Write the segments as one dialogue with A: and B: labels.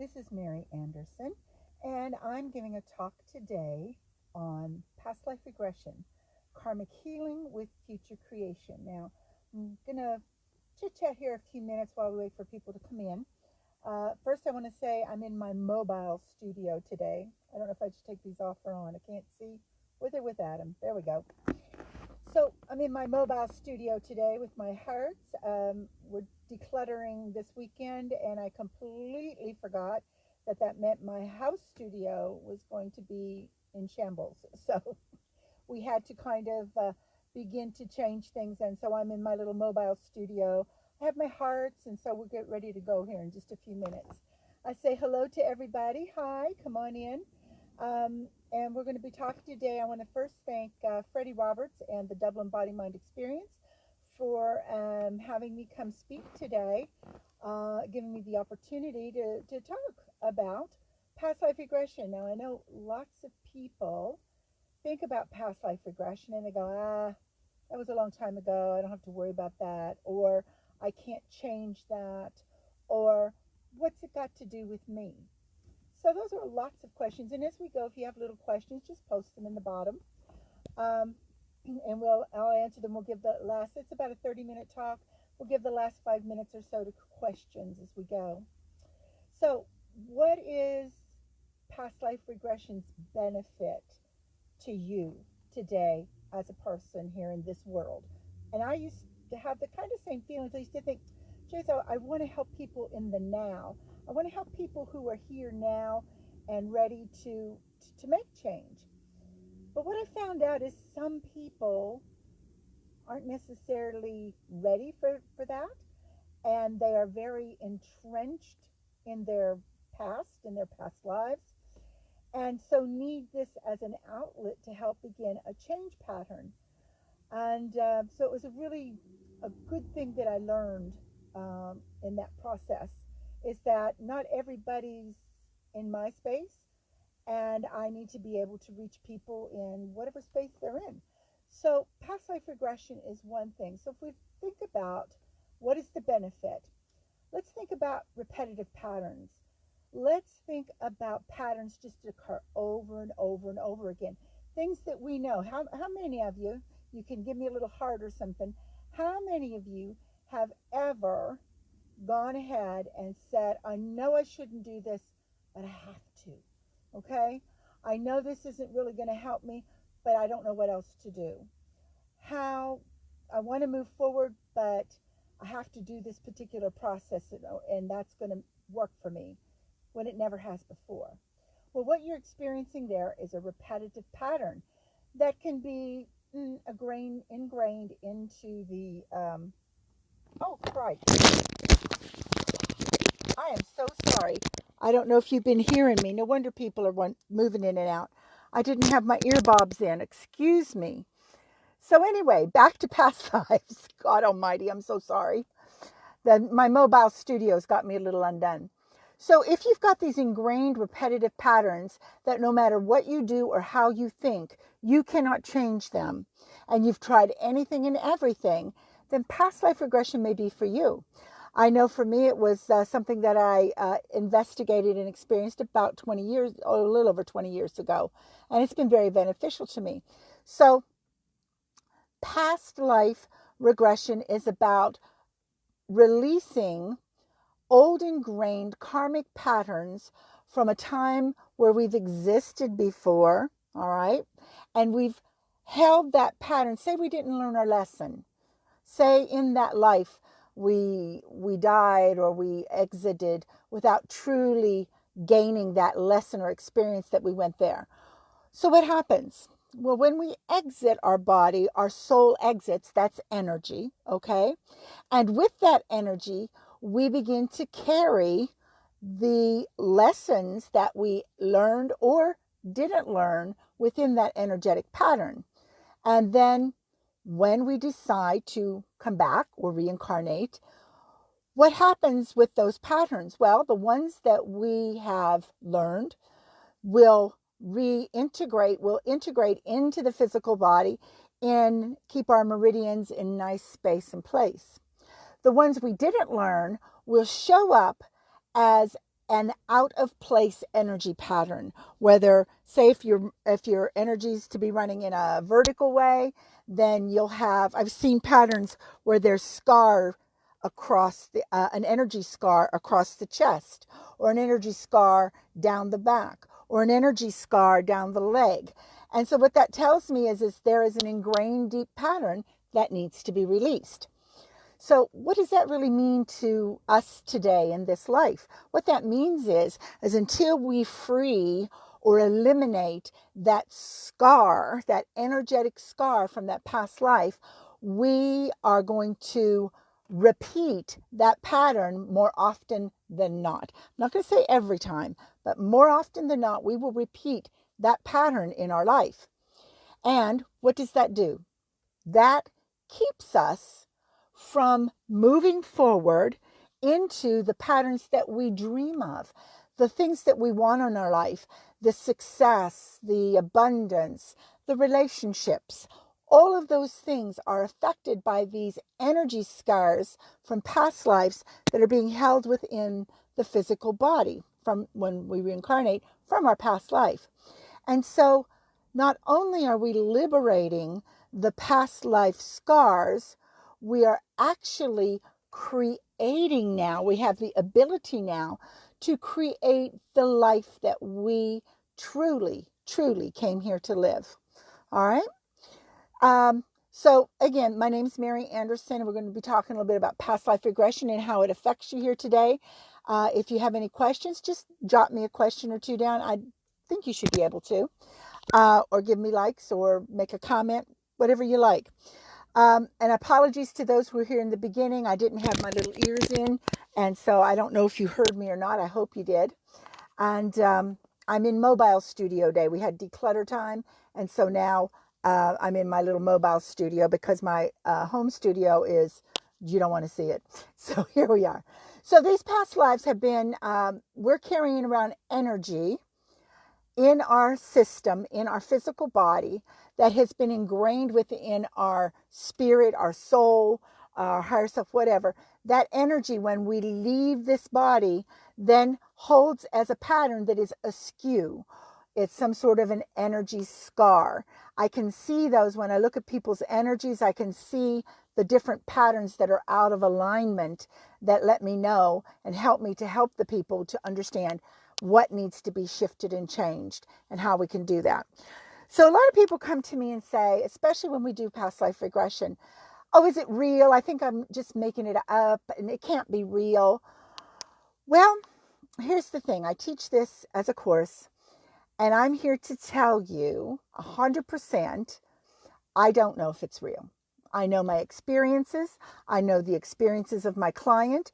A: This is Mary Anderson, and I'm giving a talk today on past life regression, karmic healing with future creation. Now, I'm going to chit chat here a few minutes while we wait for people to come in. First, I want to say I'm in my mobile studio today. I don't know if I should take these off or on. I can't see with or with Adam. There we go. So I'm in my mobile studio today with my hearts. We're decluttering this weekend, and I completely forgot that meant my house studio was going to be in shambles. So we had to kind of begin to change things, and so I'm in my little mobile studio. I have my hearts, and so we'll get ready to go here in just a few minutes. I say hello to everybody. Hi, come on in. And we're going to be talking today. I want to first thank Freddie Roberts and the Dublin Body Mind Experience for having me come speak today, giving me the opportunity to talk about past life regression. Now, I know lots of people think about past life regression and they go, that was a long time ago. I don't have to worry about that. Or I can't change that. Or what's it got to do with me? So those are lots of questions. And as we go, if you have little questions, just post them in the bottom. And I'll answer them. We'll give the last, it's about a 30-minute talk. We'll give the last 5 minutes or so to questions as we go. So what is past life regression's benefit to you today as a person here in this world? And I used to have the kind of same feelings. I used to think, geez, I want to help people in the now. I want to help people who are here now and ready to make change. But what I found out is some people aren't necessarily ready for that, and they are very entrenched in their past lives, and so need this as an outlet to help begin a change pattern. And so it was a good thing that I learned in that process, is that not everybody's in my space, and I need to be able to reach people in whatever space they're in. So past life regression is one thing. So if we think about what is the benefit, let's think about repetitive patterns. Let's think about patterns just occur over and over and over again. Things that we know. How many of you can give me a little heart or something, how many of you have ever gone ahead and said, I know I shouldn't do this, but I have to, okay? I know this isn't really going to help me, but I don't know what else to do. How I want to move forward, but I have to do this particular process, and that's going to work for me when it never has before. Well, what you're experiencing there is a repetitive pattern that can be ingrained into the, oh, Christ. I am so sorry. I don't know if you've been hearing me. No wonder people are moving in and out. I didn't have my earbobs in. Excuse me. So anyway, back to past lives. God almighty, I'm so sorry. My mobile studio's got me a little undone. So if you've got these ingrained repetitive patterns that no matter what you do or how you think, you cannot change them, and you've tried anything and everything, then past life regression may be for you. I know for me it was something that I investigated and experienced about 20 years, or a little over 20 years ago, and it's been very beneficial to me. So past life regression is about releasing old ingrained karmic patterns from a time where we've existed before, all right? And we've held that pattern. Say we didn't learn our lesson. Say in that life we died or we exited without truly gaining that lesson or experience that we went there. So what happens? Well, when we exit our body, our soul exits, that's energy, okay? And with that energy, we begin to carry the lessons that we learned or didn't learn within that energetic pattern. And then when we decide to come back or reincarnate, what happens with those patterns? Well, the ones that we have learned will integrate into the physical body and keep our meridians in nice space and place. The ones we didn't learn will show up as an out of place energy pattern. Whether, say, if your energy is to be running in a vertical way, then you'll have, I've seen patterns where there's scar across the an energy scar across the chest, or an energy scar down the back, or an energy scar down the leg. And so what that tells me is there is an ingrained deep pattern that needs to be released. So what does that really mean to us today in this life? What that means is until we free or eliminate that scar, that energetic scar from that past life, we are going to repeat that pattern more often than not. I'm not going to say every time, but more often than not, we will repeat that pattern in our life. And what does that do? That keeps us from moving forward into the patterns that we dream of, the things that we want in our life, the success, the abundance, the relationships. All of those things are affected by these energy scars from past lives that are being held within the physical body from when we reincarnate from our past life. And so not only are we liberating the past life scars, we are actually creating now, we have the ability now to create the life that we truly, truly came here to live. All right? So again, my name is Mary Anderson, and we're going to be talking a little bit about past life regression and how it affects you here today. If you have any questions, just jot me a question or two down. I think you should be able to. Or give me likes or make a comment, whatever you like. And apologies to those who were here in the beginning. I didn't have my little ears in, and so I don't know if you heard me or not. I hope you did. And I'm in mobile studio day. We had declutter time, and so now I'm in my little mobile studio because my home studio is, you don't want to see it. So here we are. So these past lives have been, we're carrying around energy in our system, in our physical body, that has been ingrained within our spirit, our soul, our higher self, whatever. That energy, when we leave this body, then holds as a pattern that is askew. It's some sort of an energy scar. I can see those when I look at people's energies. I can see the different patterns that are out of alignment that let me know and help me to help the people to understand what needs to be shifted and changed and how we can do that. So a lot of people come to me and say, especially when we do past life regression, oh, is it real? I think I'm just making it up and it can't be real. Well, here's the thing. I teach this as a course, and I'm here to tell you 100%, I don't know if it's real. I know my experiences. I know the experiences of my clients,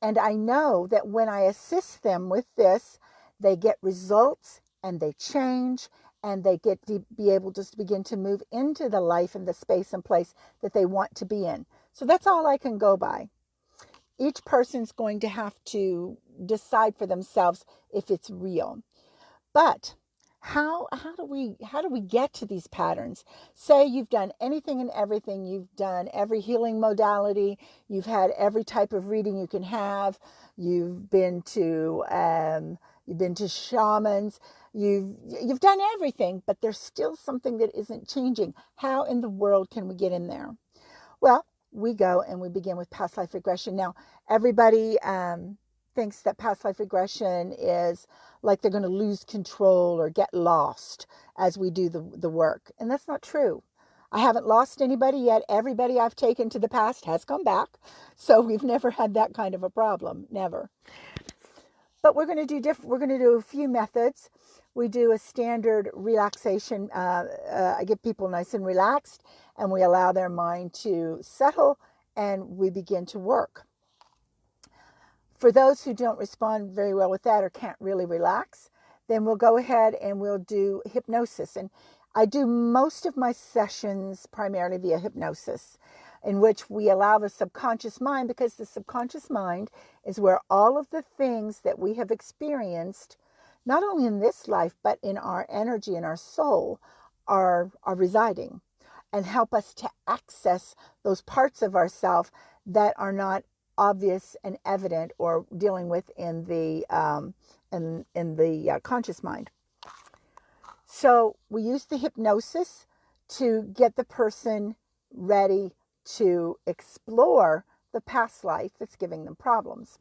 A: and I know that when I assist them with this, they get results and they change and they get to be able to begin to move into the life and the space and place that they want to be in. So that's all I can go by. Each person's going to have to decide for themselves if it's real. But how do we get to these patterns? Say you've done anything and everything. You've done every healing modality. You've had every type of reading you can have. You've been to shamans. You've done everything, but there's still something that isn't changing. How in the world can we get in there? Well, we go and we begin with past life regression. Now, everybody thinks that past life regression is like they're going to lose control or get lost as we do the work. And that's not true. I haven't lost anybody yet. Everybody I've taken to the past has come back. So we've never had that kind of a problem. Never. But we're going to do a few methods. We do a standard relaxation. I get people nice and relaxed, and we allow their mind to settle, and we begin to work. For those who don't respond very well with that or can't really relax, then we'll go ahead and we'll do hypnosis. And I do most of my sessions primarily via hypnosis, in which we allow the subconscious mind, because the subconscious mind is where all of the things that we have experienced, not only in this life, but in our energy and our soul, are residing, and help us to access those parts of ourselves that are not obvious and evident or dealing with in the conscious mind. So we use the hypnosis to get the person ready to explore the past life that's giving them problems.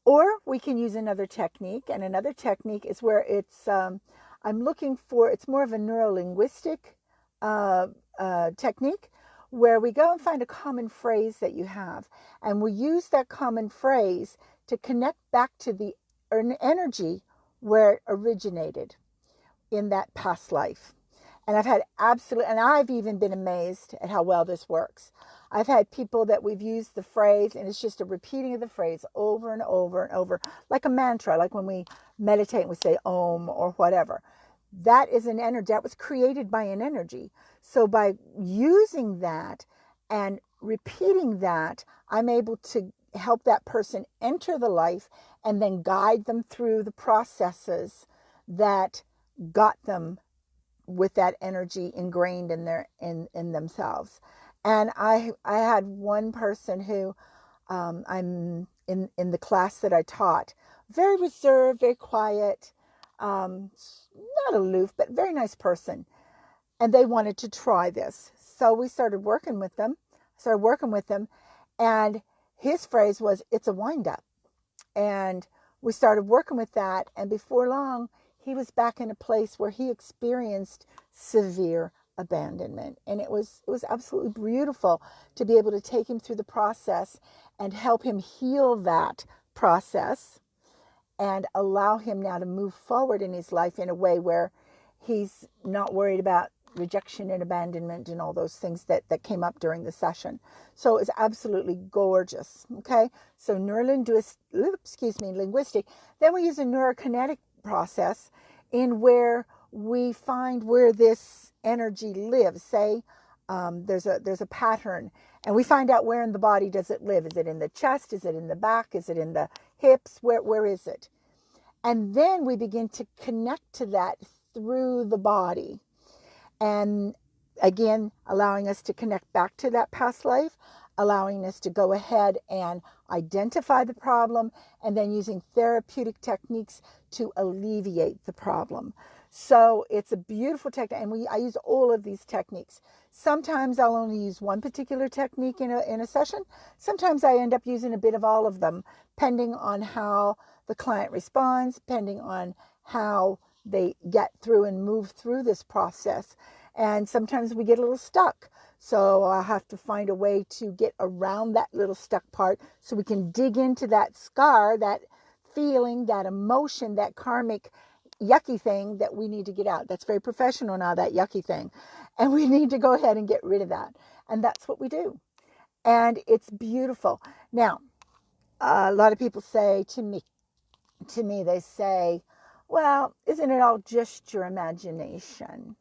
A: Or we can use another technique, and another technique is where it's it's more of a neuro-linguistic technique, where we go and find a common phrase that you have, and we use that common phrase to connect back to the energy where it originated in that past life. And I've even been amazed at how well this works. I've had people that we've used the phrase, and it's just a repeating of the phrase over and over and over, like a mantra, like when we meditate and we say Om or whatever. That is an energy that was created by an energy. So by using that and repeating that, I'm able to help that person enter the life and then guide them through the processes that got them with that energy ingrained in themselves. And I had one person who I'm in the class that I taught, very reserved, very quiet, not aloof, but very nice person. And they wanted to try this. So we started working with them, and his phrase was, "It's a wind up." And we started working with that, and before long, he was back in a place where he experienced severe abandonment. And it was absolutely beautiful to be able to take him through the process and help him heal that process and allow him now to move forward in his life in a way where he's not worried about rejection and abandonment and all those things that came up during the session. So it's absolutely gorgeous. Okay, so linguistic. Then we use a neurokinetic process in where we find where this energy lives. Say there's a pattern, and we find out where in the body does it live. Is it in the chest? Is it in the back? Is it in the hips? Where is it? And then we begin to connect to that through the body. And again, allowing us to connect back to that past life, allowing us to go ahead and identify the problem, and then using therapeutic techniques to alleviate the problem. So it's a beautiful technique, and I use all of these techniques. Sometimes I'll only use one particular technique in a session. Sometimes I end up using a bit of all of them, depending on how the client responds, depending on how they get through and move through this process. And sometimes we get a little stuck. So I have to find a way to get around that little stuck part so we can dig into that scar, that feeling, that emotion, that karmic yucky thing that we need to get out. That's very professional now, that yucky thing. And we need to go ahead and get rid of that. And that's what we do. And it's beautiful. Now, a lot of people say to me, they say, well, isn't it all just your imagination?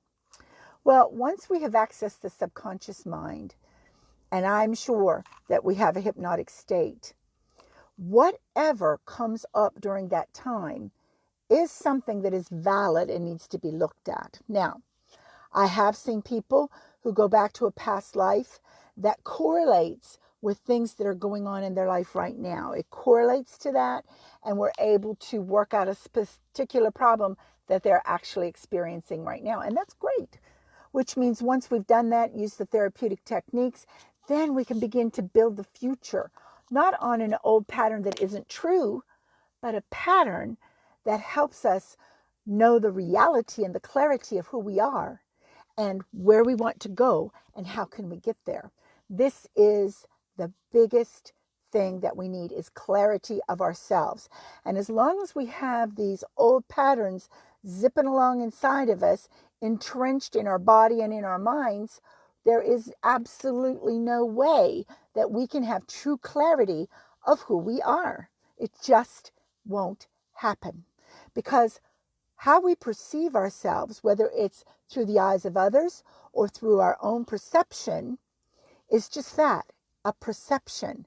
A: Well, once we have accessed the subconscious mind, and I'm sure that we have a hypnotic state, whatever comes up during that time is something that is valid and needs to be looked at. Now, I have seen people who go back to a past life that correlates with things that are going on in their life right now. It correlates to that, and we're able to work out a particular problem that they're actually experiencing right now. And that's great, which means once we've done that, use the therapeutic techniques, then we can begin to build the future, not on an old pattern that isn't true, but a pattern that helps us know the reality and the clarity of who we are and where we want to go and how can we get there. This is the biggest thing that we need, is clarity of ourselves. And as long as we have these old patterns zipping along inside of us, entrenched in our body and in our minds, there is absolutely no way that we can have true clarity of who we are. It just won't happen. Because how we perceive ourselves, whether it's through the eyes of others or through our own perception, is just that, a perception.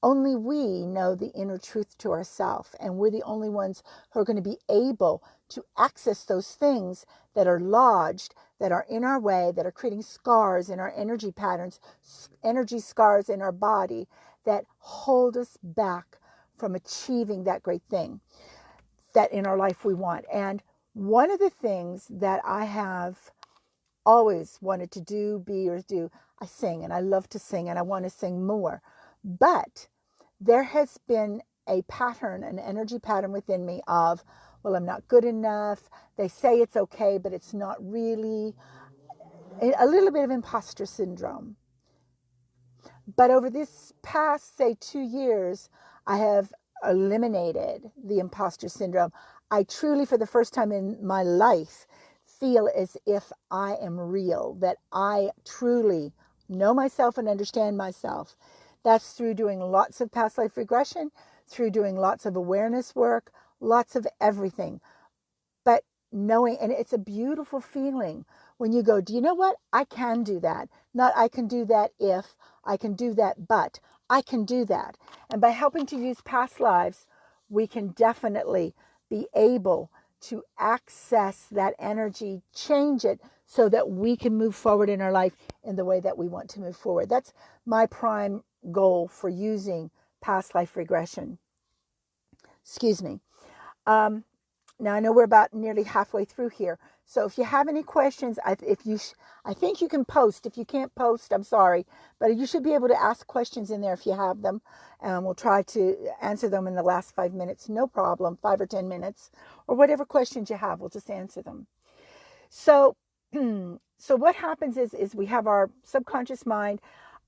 A: Only we know the inner truth to ourselves, and we're the only ones who are going to be able to access those things that are lodged, that are in our way, that are creating scars in our energy patterns, energy scars in our body that hold us back from achieving that great thing that in our life we want. And one of the things that I have always wanted to do, be, or do, I sing, and I love to sing, and I want to sing more. But there has been a pattern, an energy pattern within me of, well, I'm not good enough. They say it's okay, but it's not really. A little bit of imposter syndrome. But over this past, say, 2 years, I have eliminated the imposter syndrome. I truly, for the first time in my life, feel as if I am real, that I truly know myself and understand myself. That's through doing lots of past life regression, through doing lots of awareness work, lots of everything. But knowing, and it's a beautiful feeling when you go, do you know what? I can do that. Not I can do that if, I can do that, but I can do that. And by helping to use past lives, we can definitely be able to access that energy, change it so that we can move forward in our life in the way that we want to move forward. That's my prime goal for using past life regression. Excuse me. Now I know we're about nearly halfway through here. So if you have any questions, I think you can post. If you can't post, I'm sorry, but you should be able to ask questions in there if you have them, and we'll try to answer them in the last 5 minutes. No problem, 5 or 10 minutes, or whatever questions you have, we'll just answer them. So, so what happens is we have our subconscious mind.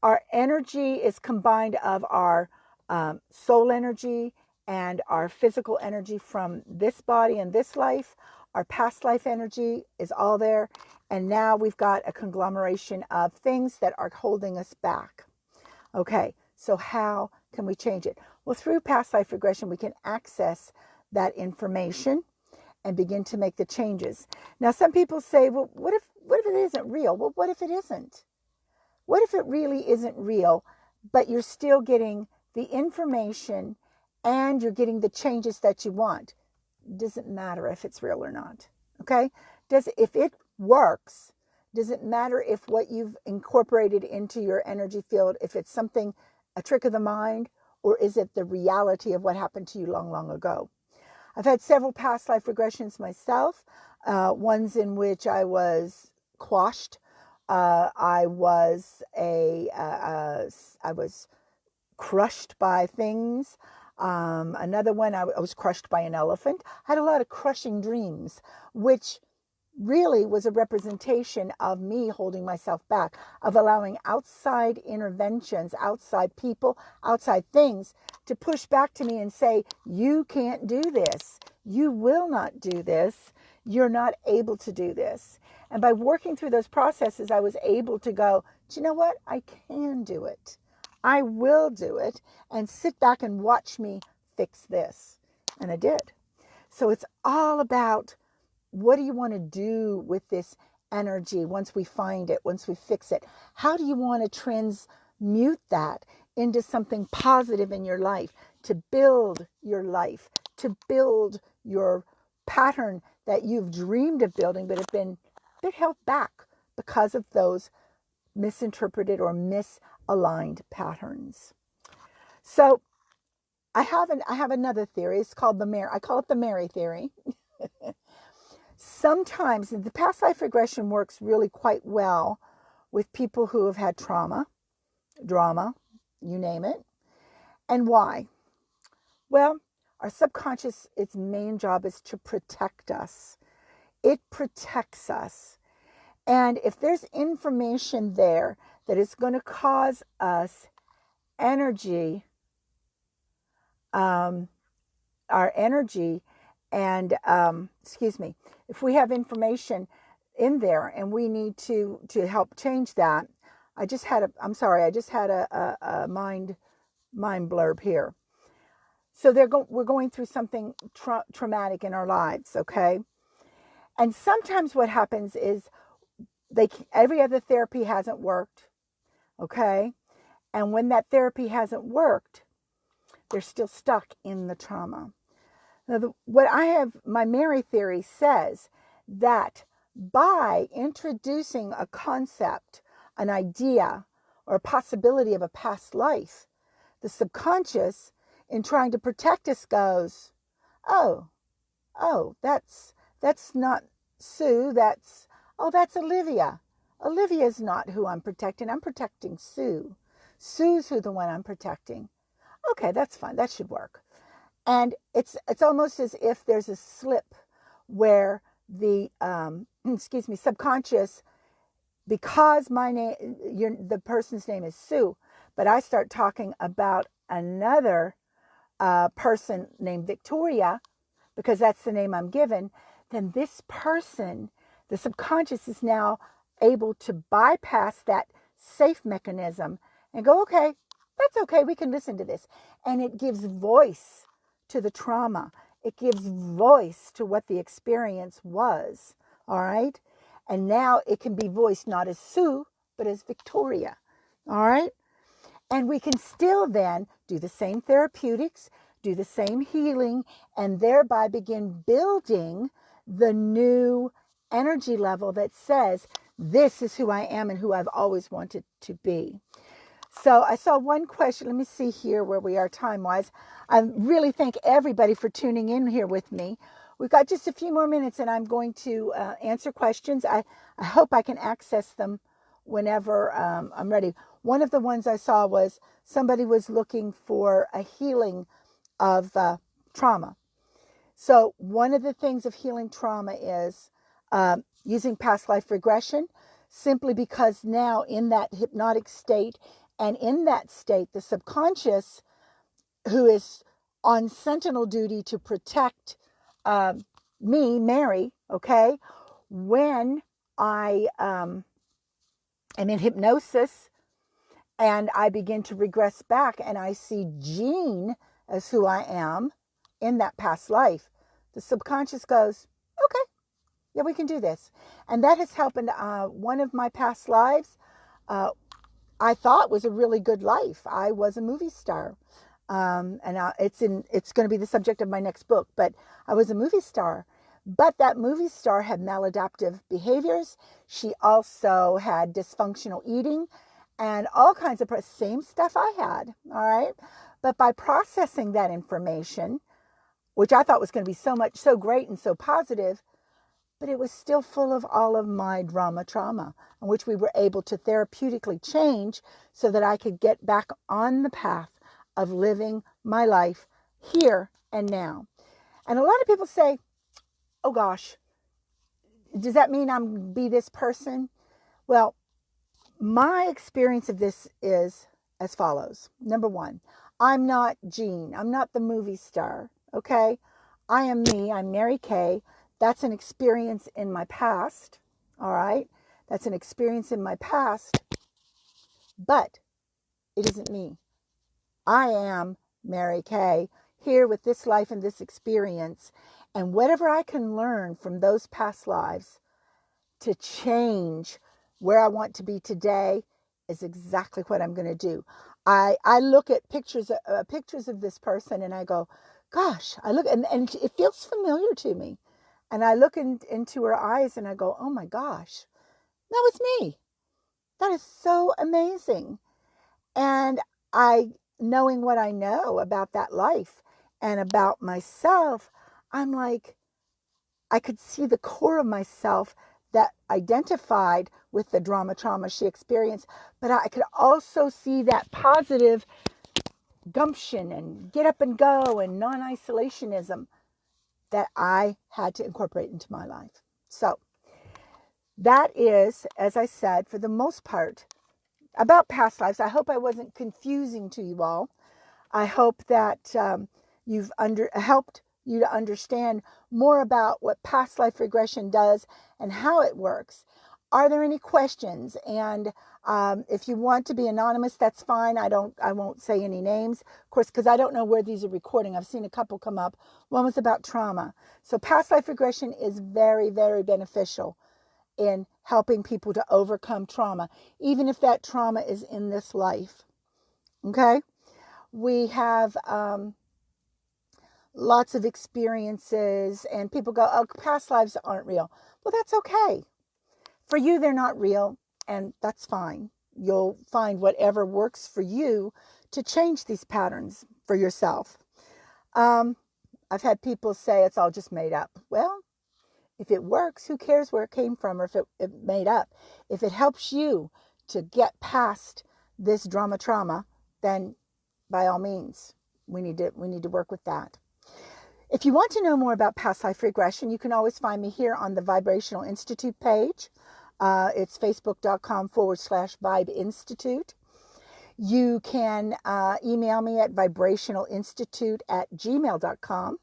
A: Our energy is combined of our soul energy and our physical energy from this body and this life. Our past life energy is all there. And now we've got a conglomeration of things that are holding us back. Okay, so how can we change it? Well, through past life regression, we can access that information and begin to make the changes. Now, some people say, well, what if it isn't real? Well, what if it isn't? What if it really isn't real, but you're still getting the information and you're getting the changes that you want? Doesn't matter if it's real or not. Okay? If it works, does it matter if what you've incorporated into your energy field, if it's something, a trick of the mind, or is it the reality of what happened to you long, long ago? I've had several past life regressions myself, ones in which I was quashed. I was crushed by things. Another one, I was crushed by an elephant. I had a lot of crushing dreams, which really was a representation of me holding myself back, of allowing outside interventions, outside people, outside things to push back to me and say, you can't do this. You will not do this. You're not able to do this. And by working through those processes, I was able to go, do you know what? I can do it. I will do it, and sit back and watch me fix this. And I did. So it's all about, what do you want to do with this energy once we find it, once we fix it? How do you want to transmute that into something positive in your life, to build your life, to build your pattern that you've dreamed of building but have been a bit held back because of those misinterpreted or misaligned patterns? So I have another theory. It's called I call it the Mary theory. Sometimes the past life regression works really quite well with people who have had trauma, drama, you name it. And why? Well, our subconscious, its main job is to protect us. It protects us. And if there's information there that is going to cause us energy, our energy, and if we have information in there and we need to help change that, I just had a mind blurb here. So we're going through something traumatic in our lives, okay? And sometimes what happens is every other therapy hasn't worked, okay? And when that therapy hasn't worked, they're still stuck in the trauma. Now, my Mary theory says that by introducing a concept, an idea, or a possibility of a past life, the subconscious, in trying to protect us, goes, oh, that's not Sue, that's Olivia. Olivia's not who I'm protecting. I'm protecting Sue. Sue's who the one I'm protecting. Okay, that's fine. That should work. And it's almost as if there's a slip where the subconscious, because the person's name is Sue, but I start talking about another person named Victoria, because that's the name I'm given, then this person, the subconscious, is now able to bypass that safe mechanism and go, okay, that's okay, we can listen to this. And it gives voice to the trauma. It gives voice to what the experience was, all right? And now it can be voiced not as Sue, but as Victoria, all right? And we can still then do the same therapeutics, do the same healing, and thereby begin building the new energy level that says, this is who I am and who I've always wanted to be. So I saw one question. Let me see here where we are time-wise. I really thank everybody for tuning in here with me. We've got just a few more minutes, and I'm going to answer questions. I hope I can access them whenever I'm ready. One of the ones I saw was somebody was looking for a healing of trauma. So one of the things of healing trauma is using past life regression, simply because now in that hypnotic state, and in that state, the subconscious, who is on sentinel duty to protect me, Mary, okay, when I am in hypnosis and I begin to regress back and I see Jean as who I am in that past life, the subconscious goes, okay, yeah, we can do this. And that has helped in one of my past lives. I thought was a really good life. I was a movie star. And it's going to be the subject of my next book, but I was a movie star. But that movie star had maladaptive behaviors. She also had dysfunctional eating and all kinds of same stuff I had. All right. But by processing that information, which I thought was going to be so great and so positive, but it was still full of all of my trauma, in which we were able to therapeutically change so that I could get back on the path of living my life here and now. And a lot of people say, oh gosh, does that mean I'm be this person? Well, my experience of this is as follows. Number one, I'm not Jean. I'm not the movie star. Okay. I am me. I'm Mary Kay. That's an experience in my past. All right. That's an experience in my past, but it isn't me. I am Mary Kay here with this life and this experience. And whatever I can learn from those past lives to change where I want to be today is exactly what I'm going to do. I look at pictures of this person and I go, gosh, I look and it feels familiar to me. And I look into her eyes and I go, oh my gosh, that was me. That is so amazing. And knowing what I know about that life and about myself, I'm like, I could see the core of myself that identified with the trauma she experienced, but I could also see that positive gumption and get up and go and non-isolationism that I had to incorporate into my life. So that is, as I said, for the most part, about past lives. I hope I wasn't confusing to you all. I hope that you've helped you to understand more about what past life regression does and how it works. Are there any questions? And if you want to be anonymous, that's fine. I won't say any names, of course, because I don't know where these are recording. I've seen a couple come up. One was about trauma. So past life regression is very, very beneficial in helping people to overcome trauma, even if that trauma is in this life. Okay? We have lots of experiences, and people go, oh, past lives aren't real. Well, that's okay. For you, they're not real, and that's fine. You'll find whatever works for you to change these patterns for yourself. I've had people say it's all just made up. Well, if it works, who cares where it came from or if it made up? If it helps you to get past this trauma, then by all means, we need to work with that. If you want to know more about past life regression, you can always find me here on the Vibrational Institute page. It's facebook.com/Vibe Institute. You can email me at vibrationalinstitute@gmail.com.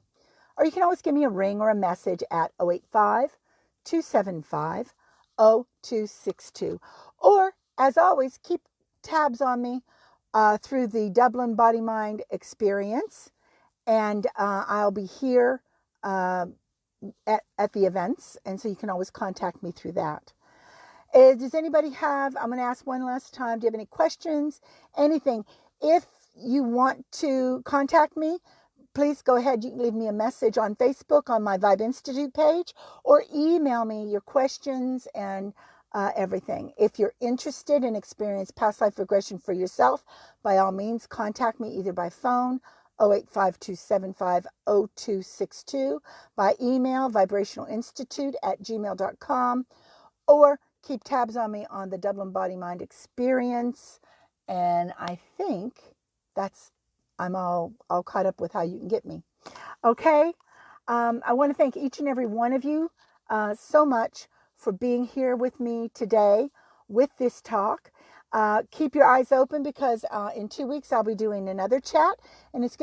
A: Or you can always give me a ring or a message at 085-275-0262. Or, as always, keep tabs on me through the Dublin Body Mind Experience. And I'll be here at the events. And so you can always contact me through that. Does anybody have, I'm going to ask one last time, do you have any questions, anything? If you want to contact me, please go ahead. You can leave me a message on Facebook on my Vibe Institute page or email me your questions and everything. If you're interested in experiencing past life regression for yourself, by all means, contact me either by phone, 085-275-0262, by email, vibrationalinstitute@gmail.com, or keep tabs on me on the Dublin Body Mind Experience. And I think I'm all caught up with how you can get me. Okay. I want to thank each and every one of you so much for being here with me today with this talk. Keep your eyes open because in 2 weeks I'll be doing another chat, and it's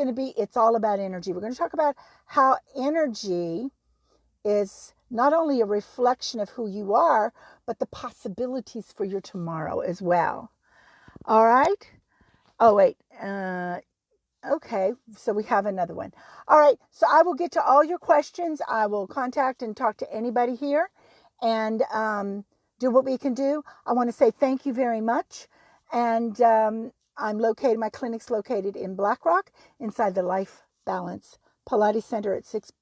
A: all about energy. We're going to talk about how energy is not only a reflection of who you are, but the possibilities for your tomorrow as well. All right. Oh, wait. Okay, so we have another one. All right, so I will get to all your questions. I will contact and talk to anybody here and do what we can do. I want to say thank you very much. And my clinic's located in Black Rock inside the Life Balance Pilates Center at 6,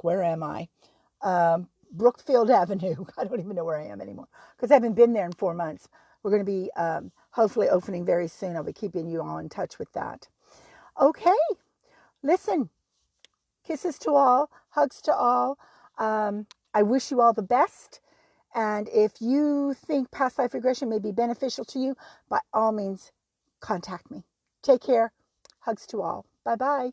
A: where am I? Brookfield Avenue. I don't even know where I am anymore because I haven't been there in 4 months. We're going to be hopefully opening very soon. I'll be keeping you all in touch with that. Okay, listen, kisses to all, hugs to all. I wish you all the best. And if you think past life regression may be beneficial to you, by all means, contact me. Take care. Hugs to all. Bye-bye.